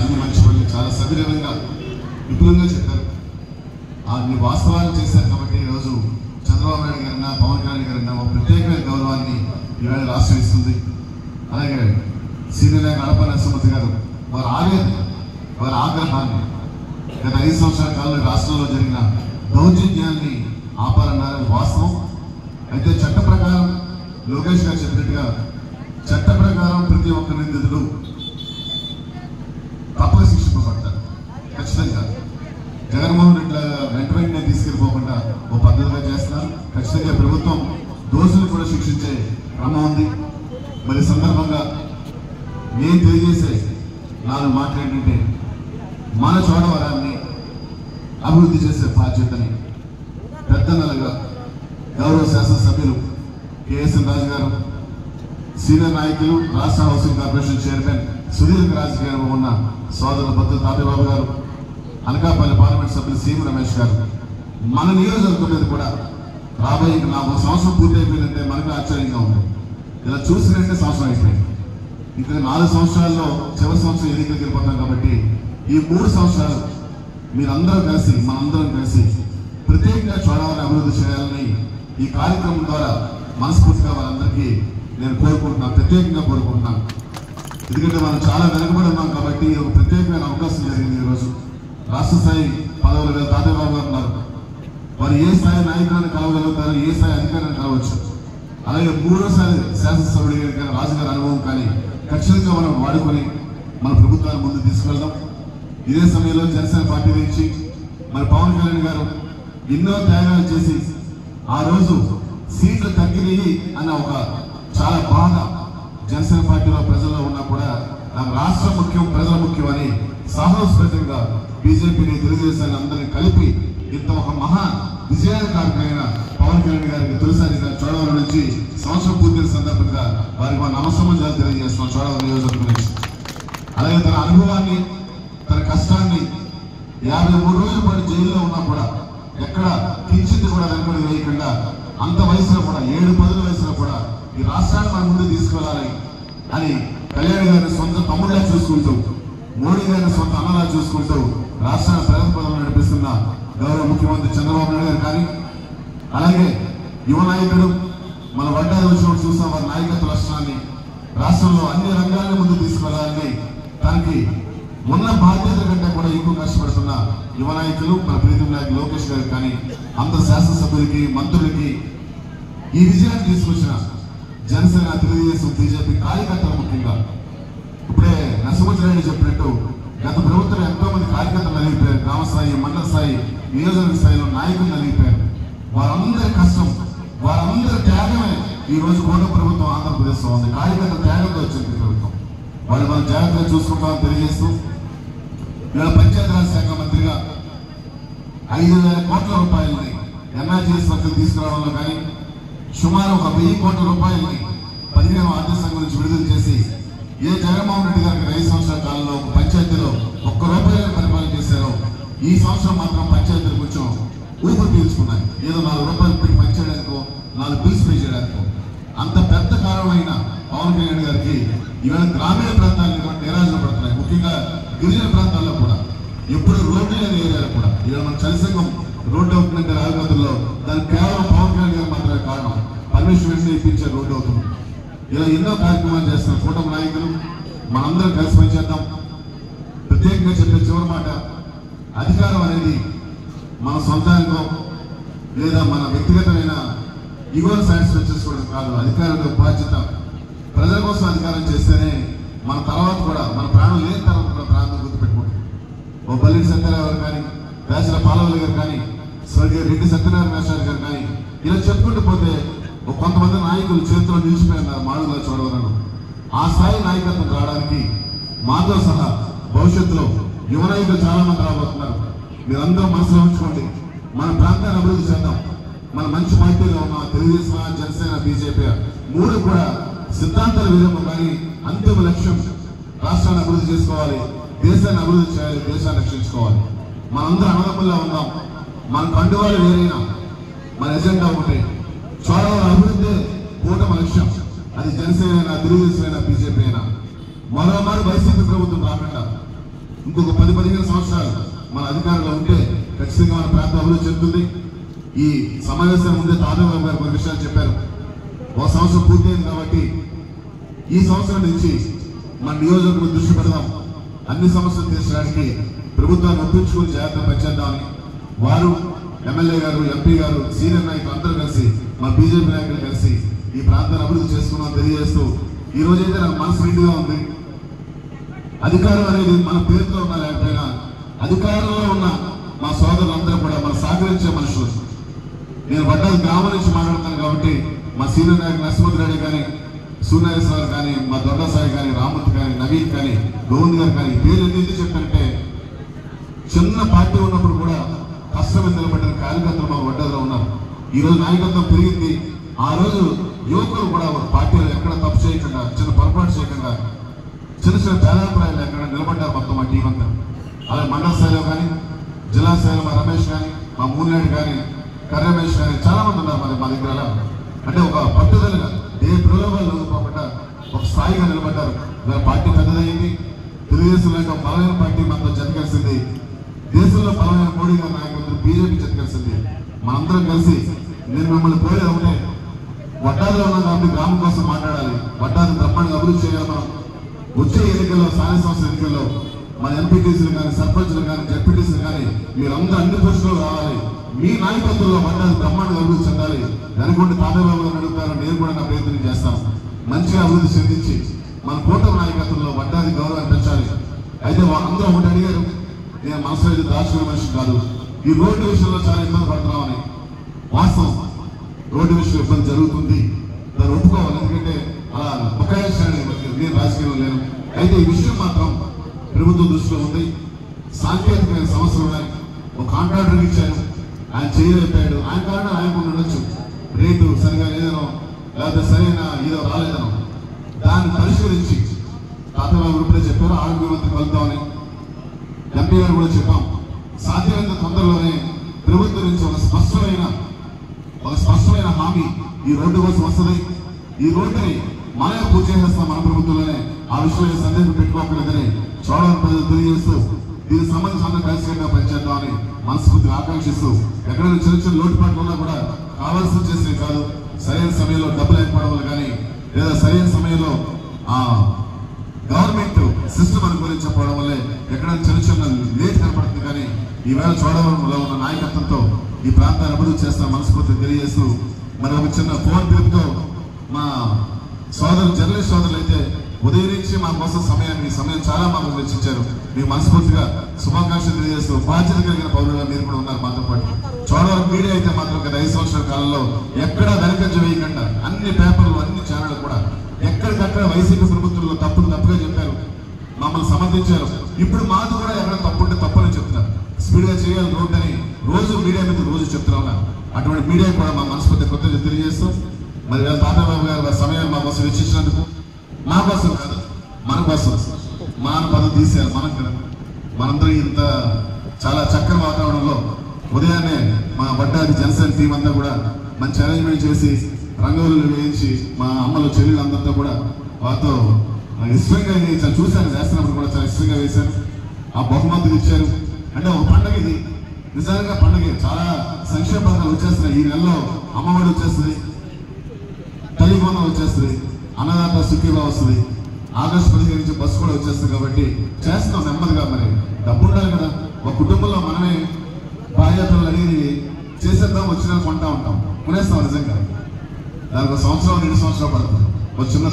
అన్ని మంచి పనులు చాలా సవినయంగా విపులంగా చెప్పారు. అన్ని వాస్తవాలు చేశారు కాబట్టి ఈరోజు చంద్రబాబు నాయుడు గారన్నా పవన్ కళ్యాణ్ గారన్నా ఒక ప్రత్యేకమైన గౌరవాన్ని ఈవేళ రాష్ట్రం ఇస్తుంది. అలాగే సీనియర్ నాయకులు అడప నరసింహమూర్తి గారు వారి ఆవేదన వారి ఆగ్రహాన్ని గత 5 సంవత్సరాల కాలంలో రాష్ట్రంలో జరిగిన దౌర్జన్యాన్ని ఆపాలన్నారు వాస్తవం. అయితే చట్ట ప్రకారం లోకేష్ గారు చెప్పినట్టుగా చట్ట ప్రకారం ప్రతి ఒక్క నిందితుడు తప్పక శిక్షింపబడతారు. ఖచ్చితంగా జగన్మోహన్ రెడ్డి వెంటనే తీసుకెళ్ళిపోకుండా ఓ పద్ధతిగా చేస్తున్నారు. ఖచ్చితంగా ప్రభుత్వం దోషులు కూడా శిక్షించే క్రమం ఉంది. మరి సందర్భంగా నేను తెలియజేసే 4 మాటలు ఏంటంటే మన చోడవరాన్ని అభివృద్ధి చేసే బాధ్యతని పెద్దన్నలుగా గౌరవ శాసనసభ్యులు కేఎస్ఎన్ రాజు గారు, సీనియర్ నాయకులు రాష్ట్ర హౌసింగ్ కార్పొరేషన్ చైర్మన్ సుదీర్ఘ రాజకీయాలు ఉన్న సోదరుల బద్దు తాతబాబు గారు, అనకాపల్లి పార్లమెంట్ సభ్యులు సీఎం రమేష్ గారు, మన నియోజకవర్గం మీద కూడా రాబోయే 4 సంవత్సరం పూర్తి అయిపోయిందంటే మనకు ఆశ్చర్యంగా ఉంది. ఇలా చూసినట్టే సంవత్సరం అయిపోయింది. ఇంకా 4 సంవత్సరాల్లో చివరి సంవత్సరం ఎన్నికలకు వెళ్ళిపోతాం కాబట్టి ఈ 3 సంవత్సరాలు మీరందరూ కలిసి మనందరం కలిసి ప్రత్యేకంగా చోడవరాన్ని అభివృద్ధి చేయాలని ఈ కార్యక్రమం ద్వారా మనస్ఫూర్తిగా వారందరికీ నేను కోరుకుంటున్నాను, ప్రత్యేకంగా కోరుకుంటున్నాను. ఎందుకంటే మనం చాలా వెనకబడి ఉన్నాం కాబట్టి ఒక ప్రత్యేకమైన అవకాశం జరిగింది. ఈరోజు రాష్ట్ర స్థాయి పదవుల మీద తాతబాబు గారు ఉన్నారు. వారు ఏ స్థాయి నాయకులను కలవగలుగుతారు, ఏ స్థాయి అధికారాన్ని కలవచ్చు. అలాగే 3వసారి శాసనసభ్యుడిగా కానీ రాజుగారి అనుభవం కానీ ఖచ్చితంగా మనం వాడుకొని మన ప్రభుత్వాన్ని ముందు తీసుకెళ్దాం. ఇదే సమయంలో జనసేన పార్టీ నుంచి మరి పవన్ కళ్యాణ్ గారు ఎన్నో త్యాగాలు చేసి ఆ రోజు సీట్లు తగ్గినాయి అన్న ఒక చాలా బాధ జనసేన పార్టీలో ప్రజల్లో ఉన్నా కూడా నాకు రాష్ట్రం ముఖ్యం ప్రజల ముఖ్యం అని సాహసోపేతంగా బీజేపీని తెలుగుదేశాన్ని అందరినీ కలిపి ఇంత ఒక మహా విజయకారకమైన పవన్ కళ్యాణ్ గారికి తొలిసారిగా చోడవరం నుంచి సంవత్సరం పూర్తి సందర్భంగా వారికి మా నమస్సమాజాలు తెలియజేస్తున్నాం చోడవరం నియోజకవర్గం నుంచి. అలాగే తన అనుభవాన్ని తన కష్టాన్ని 53 రోజుల పాటు జైల్లో ఉన్నా కూడా ఎక్కడ కించిత్ కూడా వెనుకడి వేయకుండా అంత వయసులో కూడా 7-10 వయసులో కూడా ఈ రాష్ట్రాన్ని మన ముందు తీసుకెళ్లాలి అని కళ్యాణ్ గారిని సొంత తమ్ముడిలా చూసుకుంటూ మోడీ గారిని సొంత అన్నలా చూసుకుంటూ రాష్ట్రాన్ని ప్రగతి పదంలో నడిపిస్తున్న గౌరవ ముఖ్యమంత్రి చంద్రబాబు నాయుడు గారు కానీ అలాగే యువ నాయకుడు మన వడ్డాది వచ్చినప్పుడు చూస్తాం వారి నాయకత్వ లక్షణాన్ని రాష్ట్రంలో అన్ని రంగాలను ముందు తీసుకెళ్లాలని తనకి ఉన్న బాధ్యత కంటే కూడా ఎక్కువ కష్టపడుతున్న యువ నాయకులు మన ప్రీతం నాయకులు లోకేష్ గారు కానీ అందరు శాసనసభ్యులకి మంత్రులకి ఈ విజయాన్ని తీసుకొచ్చిన జనసేన తెలుగుదేశం బీజేపీ కార్యకర్తలు ముఖ్యంగా ఇప్పుడే నరసింహరెడ్డి చెప్పినట్టు గత ప్రభుత్వం ఎంతో మంది కార్యకర్తలు నలిగిపోయారు. గ్రామ స్థాయి మండల స్థాయి నియోజకవర్గ స్థాయిలో నాయకులు నలిగిపోయారు. వారందరి కష్టం వారందరి త్యాగమే ఈ రోజు కూటమి ప్రభుత్వం ఆంధ్రప్రదేశ్లో ఉంది. కార్యకర్తల త్యాగంతో వచ్చింది ప్రభుత్వం. వాళ్ళు మనం జాగ్రత్తగా చూసుకుంటామని తెలియజేస్తూ ఇవాళ పంచాయతీరాజ్ శాఖ మంత్రిగా 5,000 కోట్ల రూపాయలని ఎన్ఆర్జీఎస్ వర్కులు తీసుకురావడంలో కానీ సుమారు 1,000 కోట్ల రూపాయలని 15వ ఆర్థిక సంఘం నుంచి విడుదల చేసి ఏ జగన్మోహన్ రెడ్డి గారికి 5 సంవత్సరాల కాలంలో పంచాయతీలో ₹1 పరిపాలన చేశారో ఈ సంవత్సరం మాత్రం పంచాయతీలు కొంచెం ఊపిరి పీల్చుకున్నాయి. ఏదో ₹4 పెట్టి పనిచేయడానికో 4 బిల్స్ పే చేయడానికో అంత పెద్ద కారణమైన పవన్ కళ్యాణ్ గారికి ఇవాళ గ్రామీణ ప్రాంతాలను కూడా నిరాశలు పడుతున్నాయి. ముఖ్యంగా గిరిజన ప్రాంతాల్లో కూడా ఎప్పుడు రోడ్డు లేని ఏరియాలో కూడా ఇవాళ మన చలిసంగం రోడ్డు అవుతుందంటే రాజకీయాల్లో దానికి కేవలం పవన్ కళ్యాణ్ గారు మాత్రమే కారణం. పర్మిషన్ వెంటనే ఇప్పించే రోడ్డు అవుతుంది. ఇలా ఎన్నో కార్యక్రమాలు చేస్తున్న కూటమి నాయకులు మనందరం కలిసి పనిచేద్దాం. ప్రత్యేకంగా చెప్పే చివరి మాట, అధికారం అనేది మన సొంతానికో లేదా మన వ్యక్తిగతమైన ఈగోను సాటిస్ఫై చేసుకోవడం కాదు. అధికారంలో బాధ్యత ప్రజల కోసం అధికారం చేస్తేనే మన తర్వాత కూడా మన ప్రాణం లేని తర్వాత కూడా ప్రాంతం గుర్తుపెట్టుకుంటాం. ఓ బల్లిడి సత్యనారాయణ గారు కానీ వేసల పాలవల్లి గారు కానీ స్వర్గీయ రెడ్డి సత్యనారాయణ మేస్టార్ గారు కానీ ఇలా చెప్పుకుంటూ పోతే కొంతమంది నాయకులు చేతిలో నిలిచిపోయినారు మాడుగుల చోడవరం. ఆ స్థాయి నాయకత్వం రావడానికి మాతో సహా భవిష్యత్తులో యువ నాయకులు చాలా మంది రాబోతున్నారు. మీరందరూ మనసులో ఉంచుకోండి. మన ప్రాంతాన్ని అభివృద్ధి చేద్దాం. మన మంచి పార్టీలో ఉన్న తెలుగుదేశం జనసేన బీజేపీ 3 కూడా సిద్ధాంతాల విధంగా కానీ అంతిమ లక్ష్యం రాష్ట్రాన్ని అభివృద్ధి చేసుకోవాలి, దేశాన్ని అభివృద్ధి చేయాలి, దేశాన్ని రక్షించుకోవాలి. మనందరూ అన్నదమ్ముల్లో ఉన్నాం. మన కండువాలు వేరైనా మన ఎజెండా ఒకటి. చోడవరం అభివృద్ధి కూటమి లక్ష్యం. అది జనసేన అయినా తెలుగుదేశం అయినా బీజేపీ అయినా మరోమారు వైసీపీ ప్రభుత్వం రాకుండా ఇంకొక 10-15 సంవత్సరాలు మన అధికారంలో ఉంటే ఖచ్చితంగా మన ప్రాంతం అభివృద్ధి చెందుతుంది. ఈ సమావేశం ముందే తాజాబాబు గారు కొన్ని విషయాలు చెప్పారు. ఒక సంవత్సరం పూర్తయింది కాబట్టి ఈ సంవత్సరం నుంచి మన నియోజకవర్గం దృష్టి పెడదాం, అన్ని సమస్యలు తీర్చడానికి ప్రభుత్వాన్ని ఒప్పించుకుని జాగ్రత్త పనిచేద్దామని వారు ఎమ్మెల్యే గారు, ఎంపీ గారు, సీనియర్ నాయకులు అందరూ కలిసి మా బీజేపీ నాయకులు కలిసి ఈ ప్రాంతాన్ని అభివృద్ధి చేసుకున్నాం తెలియజేస్తూ ఈ రోజైతే నాకు మనసు నిండుగా ఉంది. అధికారం అనేది మన పేరుతో ఉన్నా లేకపోయినా అధికారంలో ఉన్న మా సోదరులందరూ కూడా మన సహకరించే మనుషులు. నేను వడ్డాది గ్రామం నుంచి మాట్లాడతాను కాబట్టి మా సీనియర్ నాయకులు నరసింహ రెడ్డి కానీ, సూర్యనారాయణ కానీ, మా దొడ్డసాయి కానీ, రామూర్తి కానీ, నవీన్ కానీ, గోవింద్ గారు కానీ పేర్లు ఎందుకు చెప్పంటే చిన్న పార్టీ ఉన్నప్పుడు కూడా కష్టం నిలబడిన కార్యకర్తలు మా వడ్డాదిలో ఉన్నారు. ఈ రోజు నాయకత్వం పెరిగింది. ఆ రోజు యువకులు కూడా పార్టీలో ఎక్కడ తప్పు చేయకుండా, చిన్న పొరపాటు చేయకుండా, చిన్న చిన్న తేడాప్రాయాలు ఎక్కడ నిలబడ్డారు మొత్తం మా టీం అంతా. అలాగే మండల స్థాయిలో కానీ, జిల్లా స్థాయిలో మా రమేష్ కానీ, మా మూలినాడు కానీ, కర్రమేష్ కానీ చాలా మంది ఉన్నారు మరి మా దగ్గర. అంటే ఒక పట్టుదలగా ఏ ప్రలోభాలు లేకపోకుండా ఒక స్థాయిగా నిలబడ్డారు. పార్టీ పెద్దదైంది. తెలుగుదేశం లాంటి ఒక బలమైన పార్టీ మనతో జత కలిసింది. దేశంలో బలమైన మోడీ గారి నాయకత్వం బీజేపీ జత కలిసింది. మనందరం కలిసి నేను మిమ్మల్ని కోరేది ఒకటే, వడ్డాదిలో ఉన్నాం కాబట్టి గ్రామం కోసం మాట్లాడాలి. వడ్డాది బ్రహ్మాండంగా అభివృద్ధి చేయాలి. మనం వచ్చే ఎన్నికల్లో, స్థానిక సంస్థల ఎన్నికల్లో మన ఎంపీటీసీలు కానీ, సర్పంచ్లు కానీ, జడ్పీటీసీలు కానీ మీరందరూ అన్ని పోస్టులు రావాలి. మీ నాయకత్వంలో వడ్డాది బ్రహ్మాండంగా అభివృద్ధి చెందాలి. వెనుకొండి తాతబాబు గారిని అడుగుతారు, నేను కూడా నా ప్రయత్నం చేస్తాను. మంచిగా అభివృద్ధి చెందించి మన కూటమి నాయకత్వంలో వడ్డాది గౌరవాన్ని పెంచాలి. అయితే అందరూ ఒకటి అడిగారు, నేను మనసులో ఇది దాచుకునే మనిషి కాదు, ఈ రోడ్డు విషయంలో చాలా ఇబ్బంది పడుతున్నామని. వాస్తవం, రోడ్డు విషయంలో ఇబ్బంది జరుగుతుంది, దాన్ని ఒప్పుకోవాలి. ఎందుకంటే అలా బకాయిస్తాను, నేను రాజకీయంలో లేను. అయితే ఈ విషయం మాత్రం ప్రభుత్వం దృష్టిలో ఉంది. సాంకేతికమైన సమస్యలు ఉన్నాయి. ఒక కాంట్రాక్టర్ ఇచ్చాను, ఆయన చేయలేకపోయాడు. ఆయన కారణం ఆయనకు ఉండొచ్చు, రేటు సరిగా లేదనో లేకపోతే సరైన ఏదో రాలేదనో. దాన్ని పరిష్కరించి తాతబాబు ఇప్పుడే చెప్పారు, ఆరోగ్య మంత్రికి వెళ్తామని. ఎంపీ గారు కూడా చెప్పాం. సాధ్యమైనంత తొందరలోనే ప్రభుత్వం నుంచి ఒక స్పష్టమైన హామీ ఈ రోడ్డు కోసం వస్తుంది. ఈ రోడ్డుని మనమే పూర్తి చేసేస్తాం మన ప్రభుత్వంలోనే. ఆ విషయంలో సందేహం పెట్టుకోకలేదని చోడవరం ప్రజలు తెలియజేస్తూ దీనికి సంబంధించి అందరూ కలిసిగా పనిచేద్దామని మనస్ఫూర్తిగా ఆకాంక్షిస్తూ, ఎక్కడైనా చిన్న చిన్న లోటుపాట్లు ఉన్నా కూడా కావాల్సి చేసేవి కాదు, సరైన సమయంలో డబ్బులు అయిపోవడం వల్ల కానీ, లేదా సరైన సమయంలో గవర్నమెంట్ సిస్టమ్ అనుకుని చెప్పడం వల్లే ఎక్కడైనా చిన్న చిన్న లేట్ కనపడుతుంది. కానీ ఈవేళ చోడవరంలో ఉన్న నాయకత్వంతో ఈ ప్రాంతాన్ని అభివృద్ధి చేస్తాం మనస్ఫూర్తిగా తెలియజేస్తూ, మరి ఒక చిన్న ఫోన్ పిలుపుతో మా జర్నలిస్ట్ సోదరులు అయితే ఉదయం నుంచి మా కోసం సమయాన్ని చాలా మాకు వెచ్చించారు. మీకు మనస్ఫూర్తిగా శుభాకాంక్షలు తెలియజేస్తూ, బాధ్యత కలిగిన పౌరులుగా మీరు కూడా ఉన్నారు మాతో పాటు. చోడవరం మీడియా అయితే మాత్రం గత 5 సంవత్సరాల కాలంలో ఎక్కడా వెనకంజ వేయకుండా అన్ని పేపర్లు, అన్ని ఛానళ్ళు కూడా ఎక్కడికక్కడ వైసీపీ ప్రభుత్వంలో తప్పుగా చెప్పారు, మమ్మల్ని సమర్థించారు. ఇప్పుడు మాది కూడా ఎక్కడ తప్పుంటే తప్పని చెప్తున్నారు. స్పీడ్గా చేయాలి రోడ్డు అని రోజు మీడియా మీద రోజు చెప్తున్నా. అటువంటి మీడియా కూడా మా మనస్ఫూర్తి కొత్తగా తెలియజేస్తూ, మరి తాతబాబు గారు సమయాన్ని మా కోసం వెచ్చించినందుకు, మా కోసం కాదు మన కోసం మాన పదవి తీశారు. మనందరూ ఇంత చాలా చక్కని వాతావరణంలో ఉదయాన్నే మా వడ్డాది జనసేన టీం అంతా కూడా మంచి అరేంజ్మెంట్ చేసి రంగవల్లులు వేయించి మా అమ్మలు చెల్లెళ్ళందరితో కూడా వారితో ఇష్టంగా వేయించాను. చూశాను, వేస్తున్నప్పుడు కూడా చాలా ఇష్టంగా వేశాను. ఆ బహుమతులు ఇచ్చారు. అంటే ఒక పండుగ ఇది, నిజంగా పండుగ. చాలా సంక్షేమ పథకాలు వచ్చేస్తున్నాయి. ఈ నెలలో అమ్మఒడి వచ్చేస్తుంది, తల్లి వందనం వచ్చేస్తుంది, అన్నదాత సుఖీభావ వస్తుంది, ఆగస్టు 15 నుంచి బస్సు కూడా వచ్చేస్తుంది. కాబట్టి చేస్తున్నాం నెమ్మదిగా. మరి డబ్బు ఉండాలి కదా. ఒక కుటుంబంలో మనమే భార్యాపిల్లలు అనేది చేసేద్దాం, వచ్చినా కొంటా ఉంటాం, కొనేస్తాం. నిజంగా దానికి 1 సంవత్సరం 2 సంవత్సరాలు పడుతుంది. ఒక చిన్న